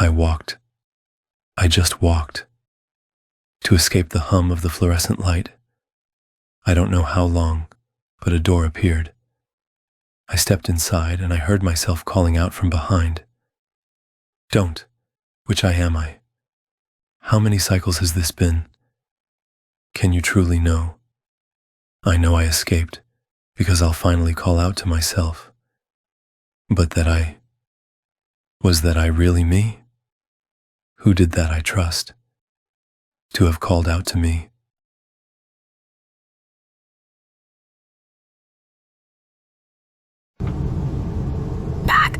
I walked. I just walked. To escape the hum of the fluorescent light. I don't know how long, but a door appeared. I stepped inside and I heard myself calling out from behind. Don't. Which am I? How many cycles has this been? Can you truly know? I know I escaped, because I'll finally call out to myself. But was that I really me? Who did that I trust? To have called out to me. Back.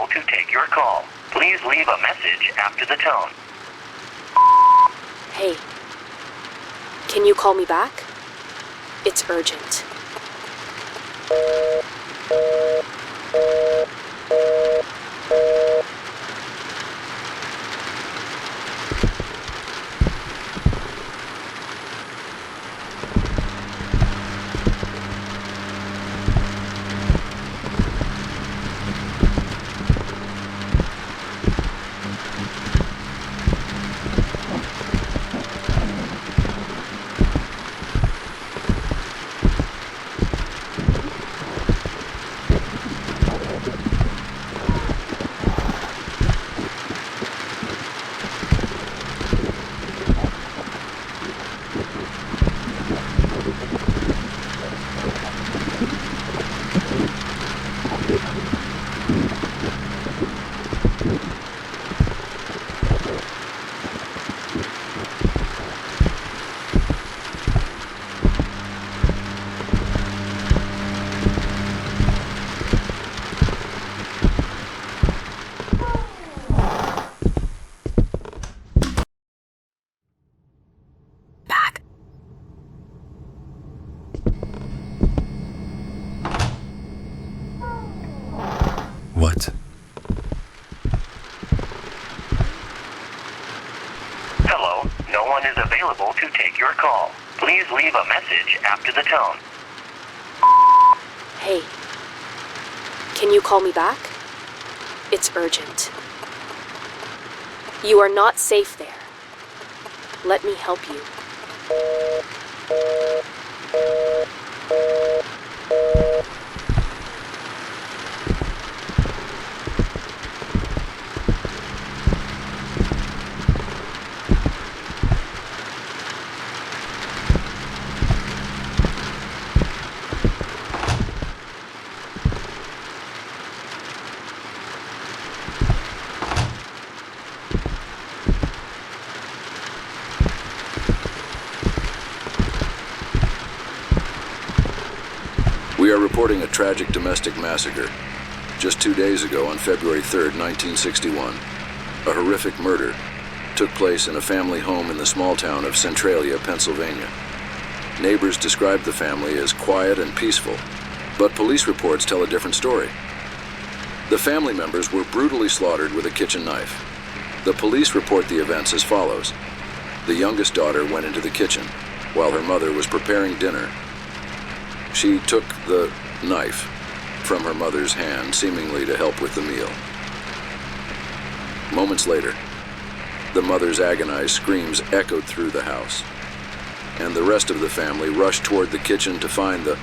To take your call. Please leave a message after the tone. Hey, can you call me back? It's urgent. What? Hello, no one is available to take your call. Please leave a message after the tone. Hey, can you call me back? It's urgent. You are not safe there. Let me help you. We are reporting a tragic domestic massacre. Just 2 days ago, on February 3rd, 1961, a horrific murder took place in a family home in the small town of Centralia, Pennsylvania. Neighbors described the family as quiet and peaceful, but police reports tell a different story. The family members were brutally slaughtered with a kitchen knife. The police report the events as follows. The youngest daughter went into the kitchen while her mother was preparing dinner. She took the knife from her mother's hand, seemingly to help with the meal. Moments later, the mother's agonized screams echoed through the house, and the rest of the family rushed toward the kitchen to find the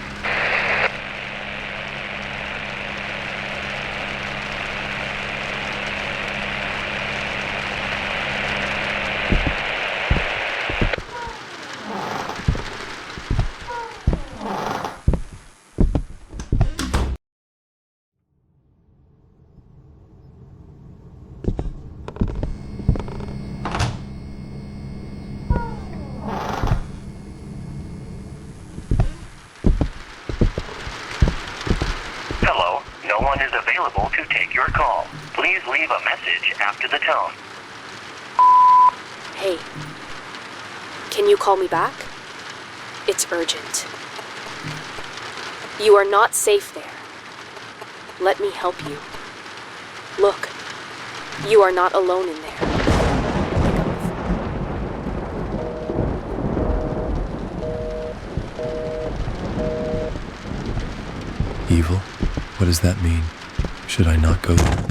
To take your call. Please leave a message after the tone. Hey, Can you call me back? It's urgent. You are not safe there. Let me help you. Look, you are not alone in there. Evil? What does that mean? Should I not go there?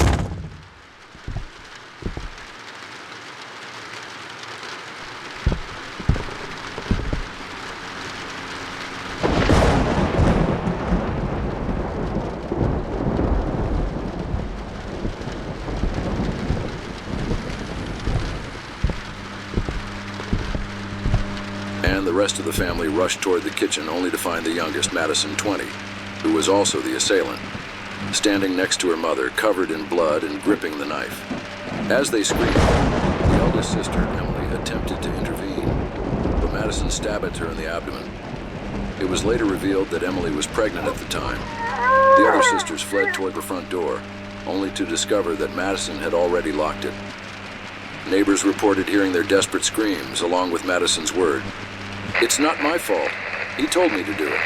And the rest of the family rushed toward the kitchen only to find the youngest, Madison, 20, who was also the assailant, standing next to her mother, covered in blood and gripping the knife. As they screamed, the eldest sister, Emily, attempted to intervene, but Madison stabbed at her in the abdomen. It was later revealed that Emily was pregnant at the time. The other sisters fled toward the front door, only to discover that Madison had already locked it. Neighbors reported hearing their desperate screams, along with Madison's word, "It's not my fault. He told me to do it."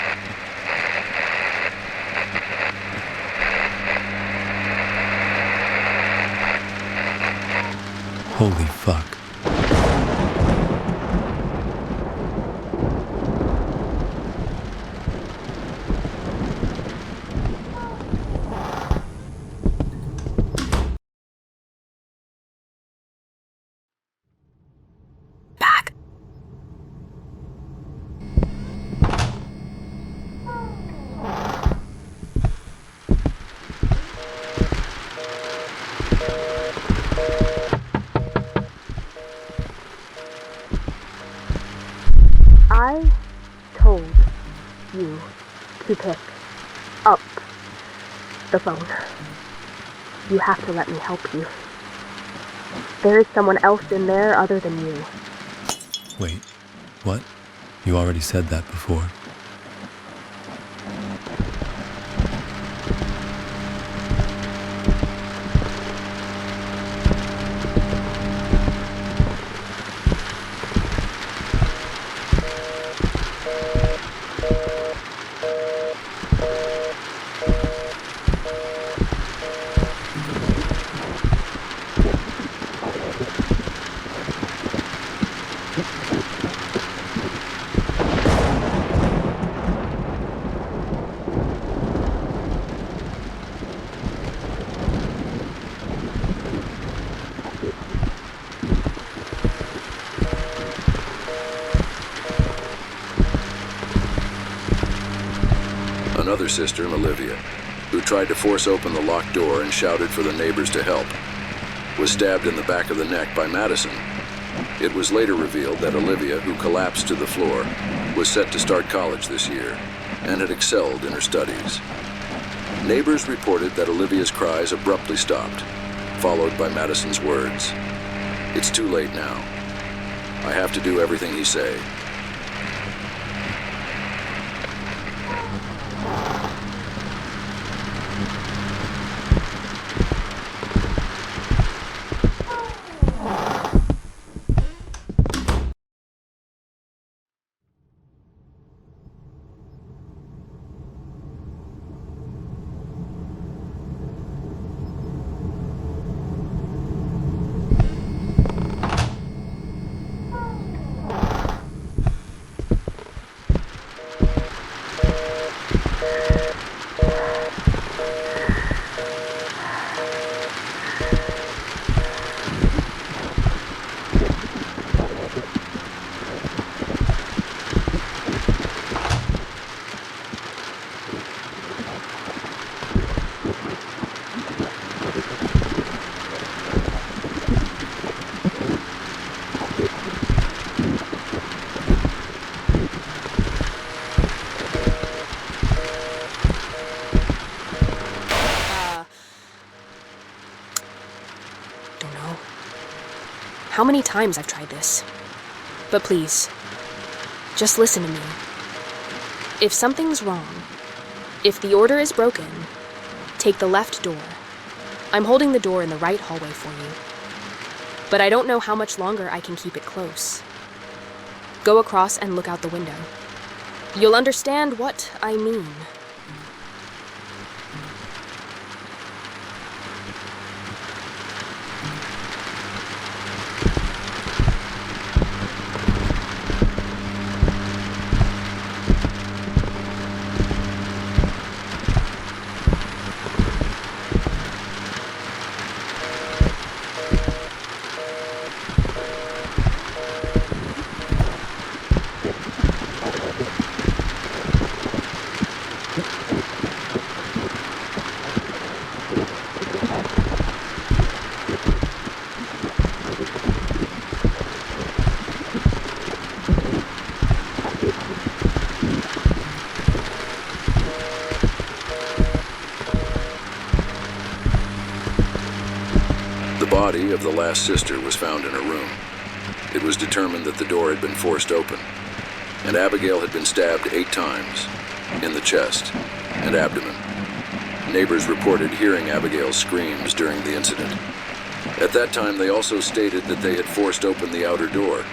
Holy fuck. Back. I told you to pick up the phone. You have to let me help you. There is someone else in there other than you. Wait, what? You already said that before. Another sister, Olivia, who tried to force open the locked door and shouted for the neighbors to help, was stabbed in the back of the neck by Madison. It was later revealed that Olivia, who collapsed to the floor, was set to start college this year and had excelled in her studies. Neighbors reported that Olivia's cries abruptly stopped, followed by Madison's words, "It's too late now. I have to do everything he say." How many times I've tried this. But please, just listen to me. If something's wrong, if the order is broken, take the left door. I'm holding the door in the right hallway for you. But I don't know how much longer I can keep it close. Go across and look out the window. You'll understand what I mean. The body of the last sister was found in her room. It was determined that the door had been forced open, and Abigail had been stabbed 8 times, in the chest and abdomen. Neighbors reported hearing Abigail's screams during the incident. At that time, they also stated that they had forced open the outer door.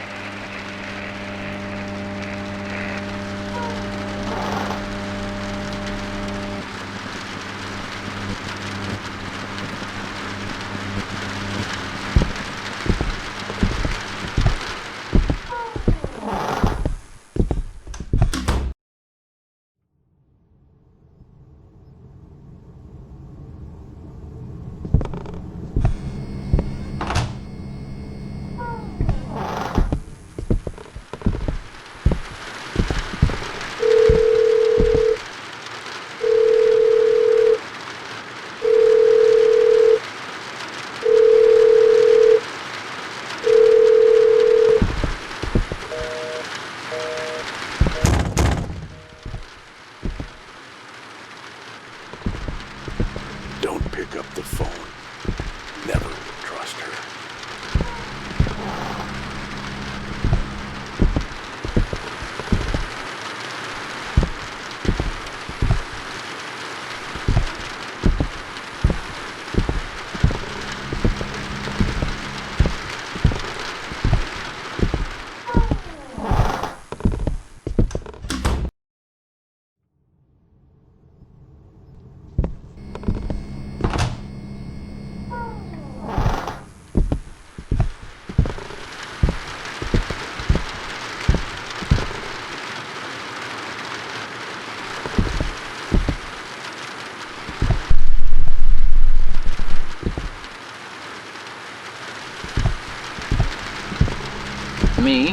Me,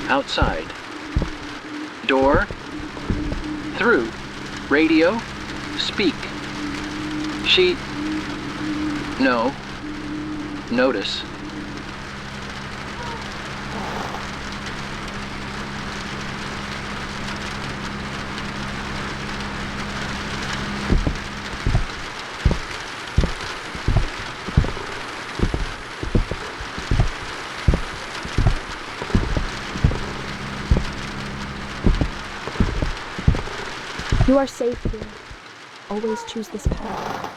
outside. Door, through. Radio, speak. She, no. Notice. You are safe here. Always choose this path.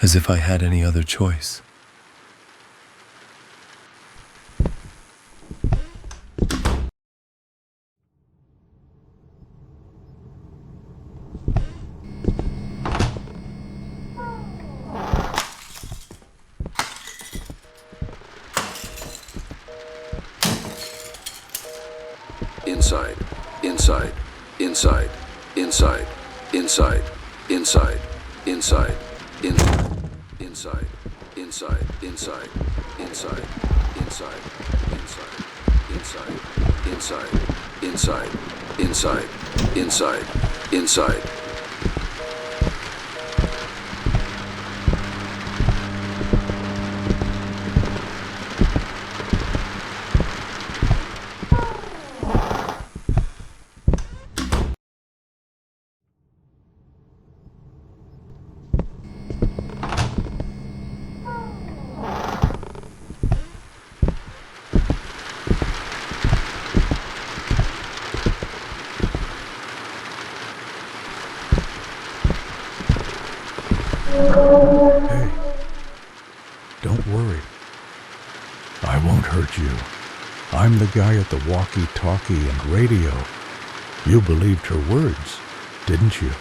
As if I had any other choice. Inside, inside, inside, inside, inside, inside, inside, inside, inside, inside, inside, inside, inside, inside, inside, inside, inside, inside. Hey, don't worry. I won't hurt you. I'm the guy at the walkie-talkie and radio. You believed her words, didn't you?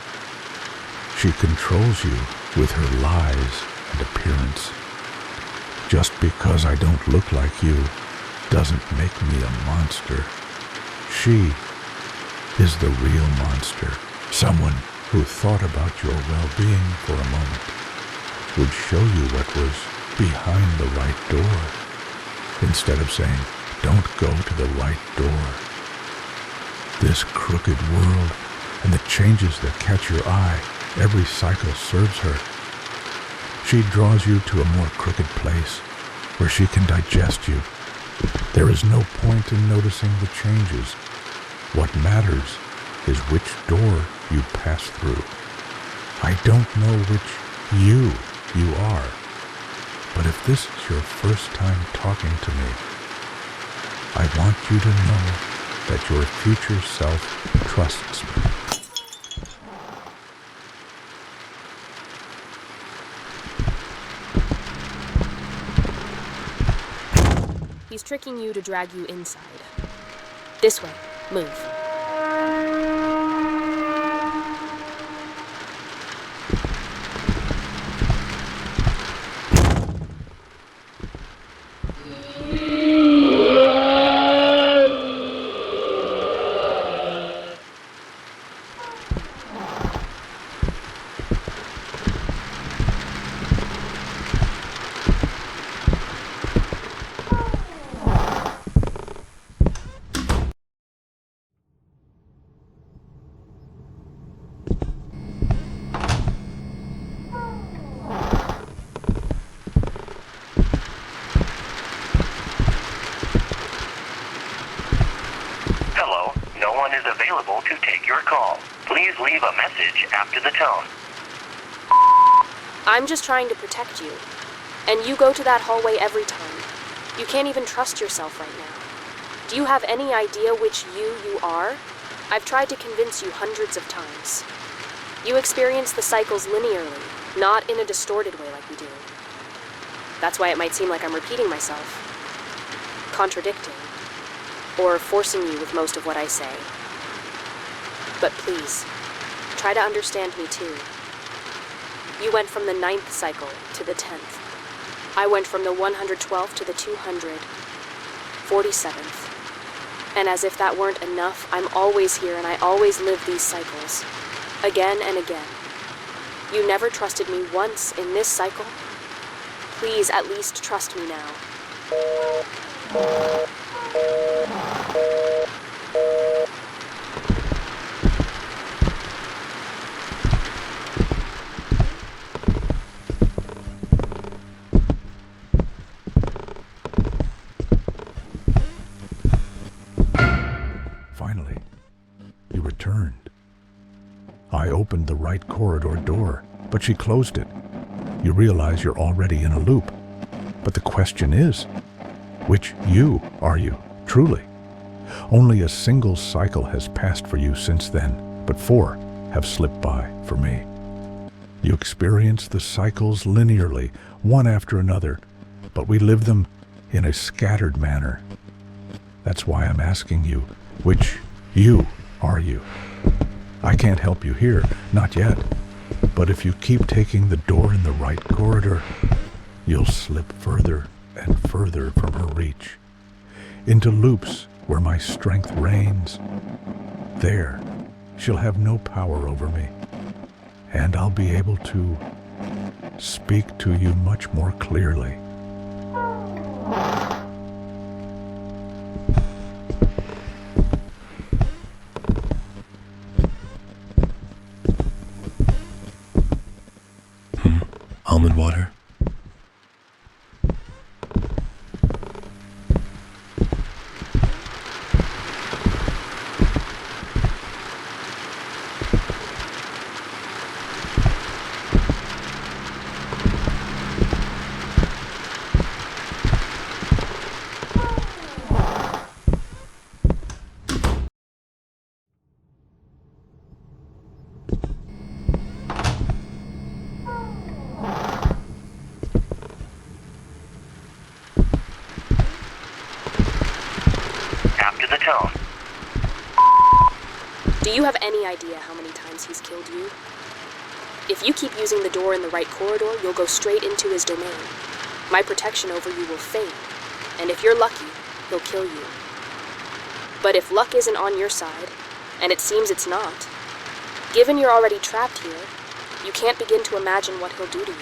She controls you with her lies and appearance. Just because I don't look like you doesn't make me a monster. She is the real monster. Someone who thought about your well-being for a moment would show you what was behind the right door, instead of saying, don't go to the right door. This crooked world and the changes that catch your eye, every cycle serves her. She draws you to a more crooked place where she can digest you. There is no point in noticing the changes. What matters is which door you pass through. I don't know which you are, but if this is your first time talking to me, I want you to know that your future self trusts me. He's tricking you to drag you inside. This way. Move. Available to take your call. Please leave a message after the tone. I'm just trying to protect you. And you go to that hallway every time. You can't even trust yourself right now. Do you have any idea which you are? I've tried to convince you hundreds of times. You experience the cycles linearly, not in a distorted way like we do. That's why it might seem like I'm repeating myself, contradicting, or forcing you with most of what I say. But please, try to understand me too. You went from the 9th cycle to the 10th. I went from the 112th to the 247th. And as if that weren't enough, I'm always here and I always live these cycles. Again and again. You never trusted me once in this cycle. Please at least trust me now. Finally, you returned. I opened the right corridor door, but she closed it. You realize you're already in a loop. But the question is, which you are you, truly? Only a single cycle has passed for you since then, but 4 have slipped by for me. You experience the cycles linearly, one after another, but we live them in a scattered manner. That's why I'm asking you, which you are you? I can't help you here, not yet. But if you keep taking the door in the right corridor, you'll slip further and further from her reach, into loops where my strength reigns. There, she'll have no power over me, and I'll be able to speak to you much more clearly. Almond water. tone. Do you have any idea how many times he's killed you? If you keep using the door in the right corridor, you'll go straight into his domain. My protection over you will fade, and if you're lucky, he'll kill you. But if luck isn't on your side, and it seems it's not, given you're already trapped here, you can't begin to imagine what he'll do to you.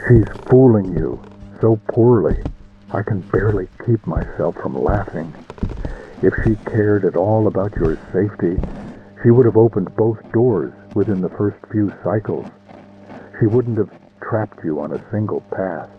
She's fooling you so poorly. I can barely keep myself from laughing. If she cared at all about your safety, she would have opened both doors within the first few cycles. She wouldn't have trapped you on a single path.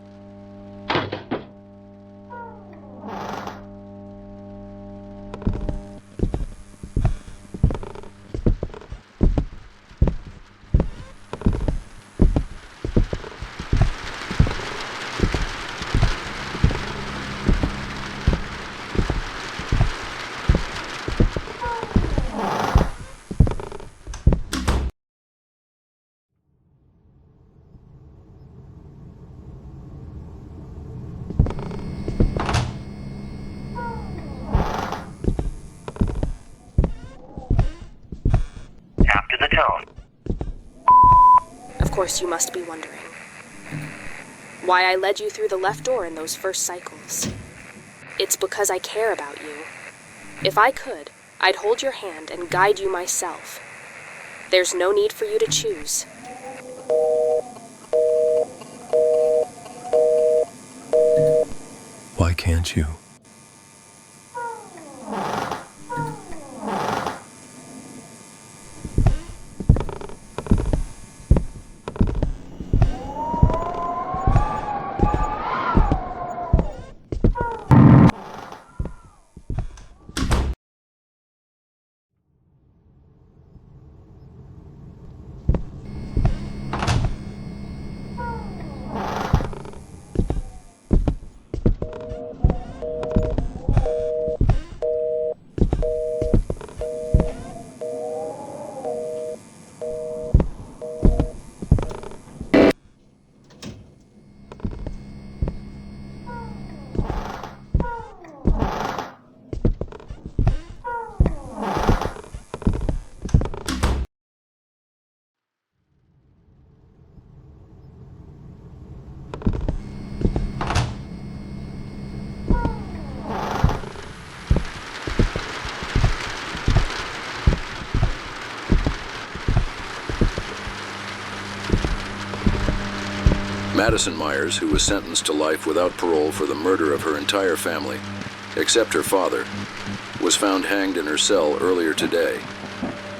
After the tone. Of course, you must be wondering why I led you through the left door in those first cycles. It's because I care about you. If I could, I'd hold your hand and guide you myself. There's no need for you to choose. Why can't you? Madison Myers, who was sentenced to life without parole for the murder of her entire family, except her father, was found hanged in her cell earlier today.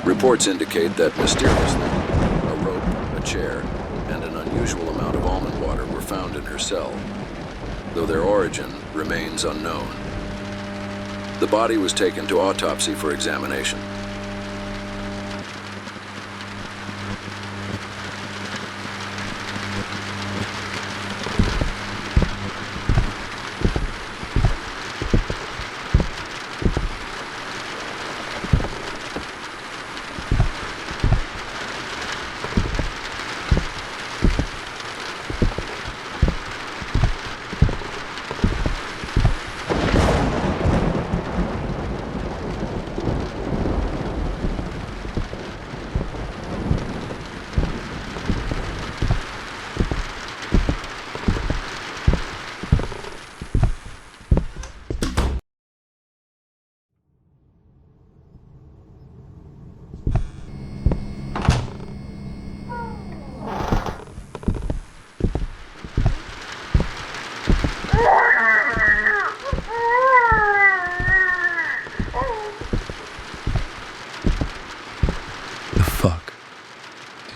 Reports indicate that mysteriously, a rope, a chair, and an unusual amount of almond water were found in her cell, though their origin remains unknown. The body was taken to autopsy for examination.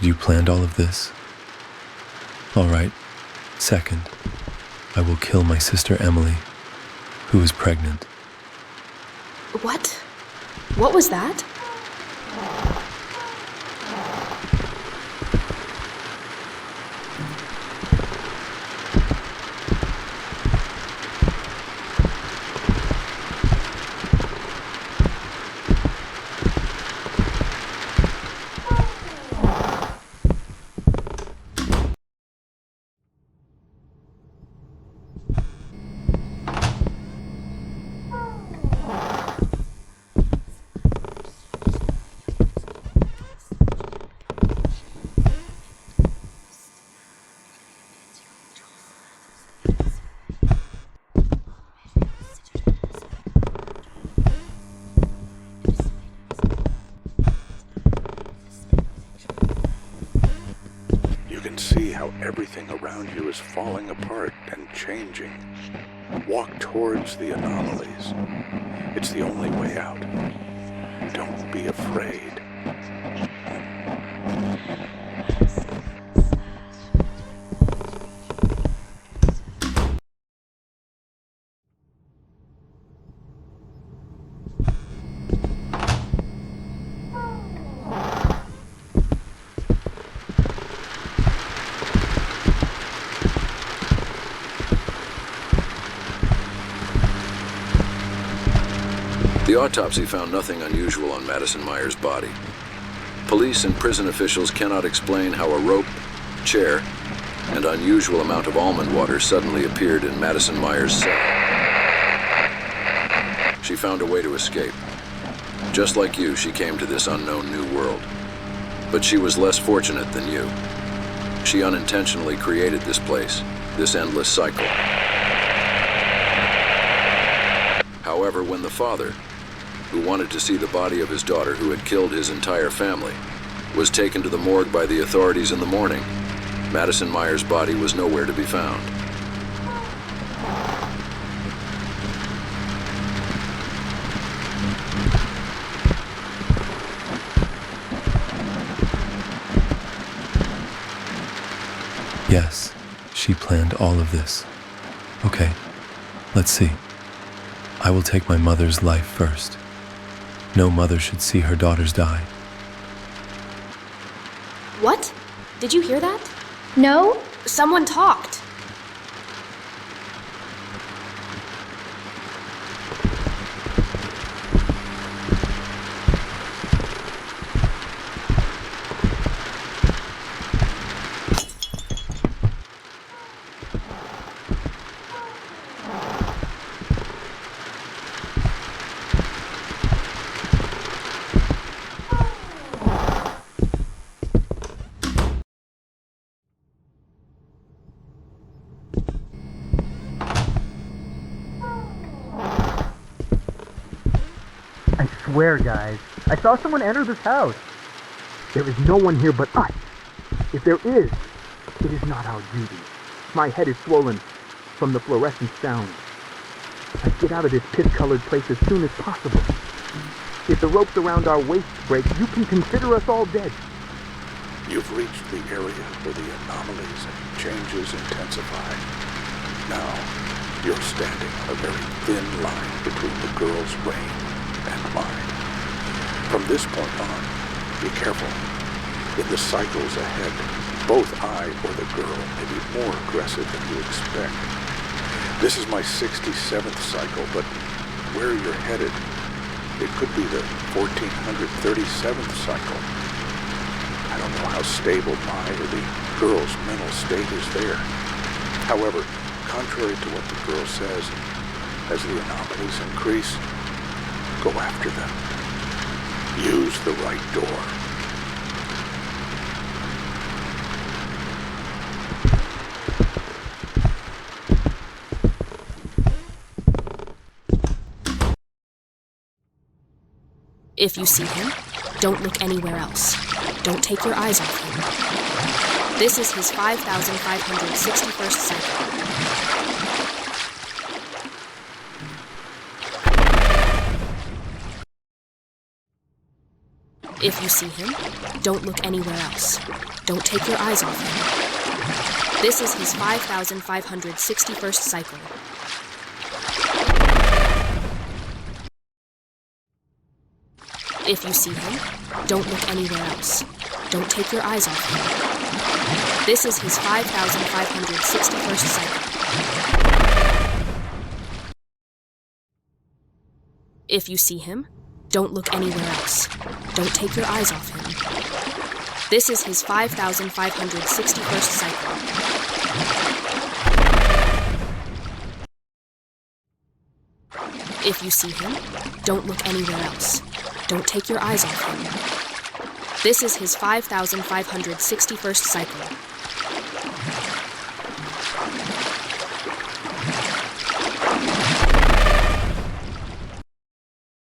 You planned all of this? All right. Second, I will kill my sister Emily, who is pregnant. What? What was that? You can see how everything around you is falling apart and changing. Walk towards the anomalies. It's the only way out. Don't be afraid. The autopsy found nothing unusual on Madison Myers' body. Police and prison officials cannot explain how a rope, chair, and unusual amount of almond water suddenly appeared in Madison Myers' cell. She found a way to escape. Just like you, she came to this unknown new world. But she was less fortunate than you. She unintentionally created this place, this endless cycle. However, when the father, who wanted to see the body of his daughter who had killed his entire family, was taken to the morgue by the authorities in the morning, Madison Myers' body was nowhere to be found. Yes, she planned all of this. Okay, let's see. I will take my mother's life first. No mother should see her daughters die. What? Did you hear that? No? Someone talked. I swear, guys, I saw someone enter this house. There is no one here but us. If there is, it is not our duty. My head is swollen from the fluorescent sound. I get out of this piss-colored place as soon as possible. If the ropes around our waists break, you can consider us all dead. You've reached the area where the anomalies and changes intensify. Now, you're standing on a very thin line between the girl's reign and mine. From this point on, be careful. In the cycles ahead, both I or the girl may be more aggressive than you expect. This is my 67th cycle, but where you're headed, it could be the 1437th cycle. I don't know how stable my or the girl's mental state is there. However, contrary to what the girl says, as the anomalies increase, go after them. Use the right door. If you see him, don't look anywhere else. Don't take your eyes off him. This is his 5,561st cycle. If you see him, don't look anywhere else. Don't take your eyes off him. This is his 5,561st cycle. If you see him, don't look anywhere else. Don't take your eyes off him. This is his 5,561st cycle. If you see him, don't look anywhere else. Don't take your eyes off him. This is his 5,561st cycle. If you see him, don't look anywhere else. Don't take your eyes off him. This is his 5,561st cycle.